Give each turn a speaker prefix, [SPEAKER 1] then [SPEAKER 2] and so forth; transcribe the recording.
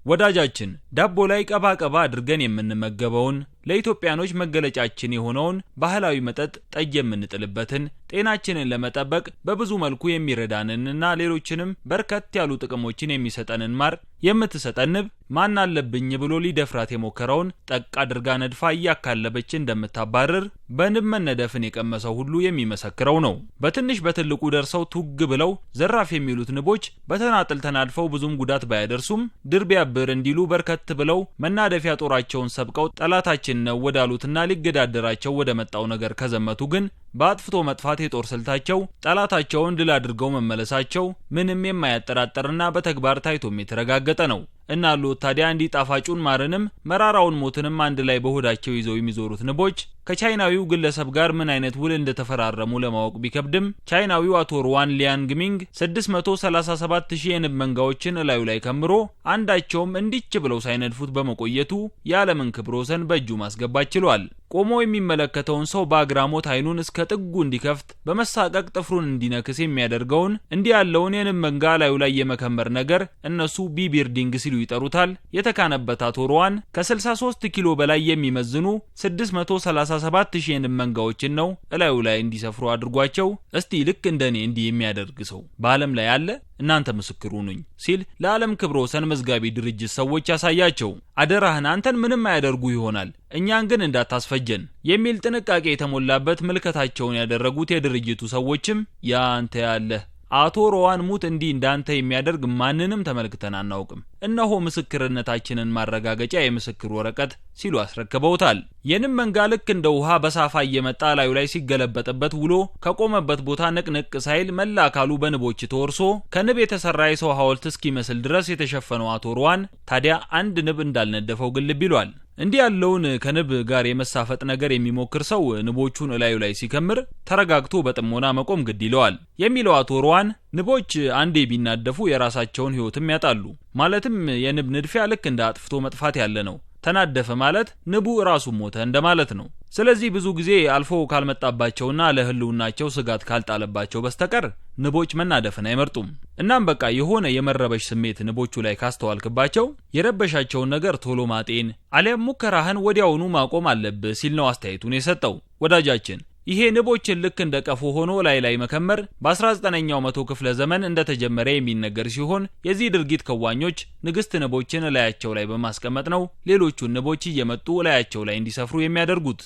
[SPEAKER 1] ወዳጃችን ዳቦ ላይ ቀባ አድርገን የምንመገበውን ለኢትዮጵያኖች መገለጫችን የሆነውን ባህላዊ መጠጥ ጠጅ የምንጥልበትን ጤናችንን ለመጠበቅ በብዙ መልኩ የሚረዳንንና ሌሎችንም በርከት ያሉ ጥቅሞችን የሚሰጠንን ማር የምትሰጠን ንብ ማን አለብኝ ብሎ ሊደፍራት የሞከረውን ጠቅ አድርጋ ነድፋ እያካለበች እንደምታባረር በንብ መነደፍን የቀመሰው ሁሉ የሚመሰክረው ነው። በትንሽ በትልቁ ደርሰው ቱግ ብለው ዘራፍ የሚሉት ንቦች በተናጥል ተናድፈው ብዙም ጉዳት ባያደርሱም ድር ቢያብር እንዲሉ በርከት ብለው መናደፊያ ጦራቸውን ሰብቀው ጠላታችን ነው ወዳሉትና ሊገዳደራቸው ወደ መጣው ነገር ከዘመቱ ግን በአጥፍቶ መጥፋት የጦር ስልታቸው ጠላታቸውን ድል አድርገው መመለሳቸው ምንም የማያጠራጥርና በተግባር ታይቶም የተረጋገጠ ነው። እናሉ ታዲያ እንዲጣፋጩን ማርንም መራራውን ሞትንም አንድ ላይ በሆዳቸው ይዘው የሚዞሩት ንቦች ከቻይናዊው ግለሰብ ጋር ምን አይነት ውል እንደተፈራረሙ ለማወቅ ቢከብድም ቻይናዊው አቶ ሩዋን ሊያንግሚንግ 637000 የንብ መንጋዎችን እላዩ ላይ ከምሮ አንዳቸውም እንዲች ብለው ሳይነድፉት በመቆየቱ የዓለምን ክብረ ወሰን በእጁ ማስገባት ችሏል። ቆሞ የሚመለከተውን ሰው በአግራሞት አይኑን እስከ ጥጉ እንዲከፍት በመሳቀቅ ጥፍሩን እንዲነክስ የሚያደርገውን እንዲህ ያለውን የንብ መንጋ ላዩ ላይ የመከመር ነገር እነሱ ቢቢርዲንግ ሲሉ ይጠሩታል። የተካነበት አቶ ሩዋን ከ63 ኪሎ በላይ የሚመዝኑ 637000 የንብ መንጋዎችን ነው እላዩ ላይ እንዲሰፍሩ አድርጓቸው። እስቲ ልክ እንደኔ እንዲህ የሚያደርግ ሰው በዓለም ላይ አለ? እናንተ ምስክሩ ነኝ ሲል ለዓለም ክብረ ወሰን መዝጋቢ ድርጅት ሰዎች ያሳያቸው። አደራህን አንተን ምንም አያደርጉ ይሆናል እኛን ግን እንዳታስፈጀን የሚል ጥንቃቄ የተሞላበት ምልከታቸውን ያደረጉት የድርጅቱ ሰዎችም ያንተ ያለ አቶ ሩዋን ሙት እንዲህ እንዳንተ የሚያደርግ ማንንም ተመልክተን አናውቅም፣ እነሆ ምስክርነታችንን ማረጋገጫ የምስክር ወረቀት ሲሉ አስረክበውታል። የንብ መንጋ ልክ እንደ ውሃ በሳፋ እየመጣ ላዩ ላይ ሲገለበጥበት ውሎ ከቆመበት ቦታ ንቅንቅ ሳይል መላ አካሉ በንቦች ተወርሶ ከንብ የተሰራ የሰው ሐውልት እስኪመስል ድረስ የተሸፈነው አቶ ሩዋን ታዲያ አንድ ንብ እንዳልነደፈው ግልብ ይሏል። እንዲህ ያለውን ከንብ ጋር የመሳፈጥ ነገር የሚሞክር ሰው ንቦቹን እላዩ ላይ ሲከምር ተረጋግቶ በጥሞና መቆም ግድ ይለዋል የሚለው አቶ ሩዋን ንቦች አንዴ ቢናደፉ የራሳቸውን ሕይወትም ያጣሉ። ማለትም የንብ ንድፊያ ልክ እንደ አጥፍቶ መጥፋት ያለ ነው። ተናደፈ ማለት ንቡ ራሱ ሞተ እንደማለት ነው። ስለዚህ ብዙ ጊዜ አልፎ ካልመጣባቸውና ለህልውናቸው ስጋት ካልጣለባቸው በስተቀር ንቦች መናደፍን አይመርጡም። እናም በቃ የሆነ የመረበሽ ስሜት ንቦቹ ላይ ካስተዋልክባቸው የረበሻቸውን ነገር ቶሎ ማጤን አሊያም ሙከራህን ወዲያውኑ ማቆም አለብህ ሲል ነው አስተያየቱን የሰጠው ወዳጃችን። ይሄ ንቦችን ልክ እንደ ቀፎ ሆኖ ላይ መከመር በ19ኛው መቶ ክፍለ ዘመን እንደተጀመረ የሚነገር ሲሆን የዚህ ድርጊት ከዋኞች ንግስት ንቦችን ላያቸው ላይ በማስቀመጥ ነው ሌሎቹን ንቦች እየመጡ ላያቸው ላይ እንዲሰፍሩ የሚያደርጉት።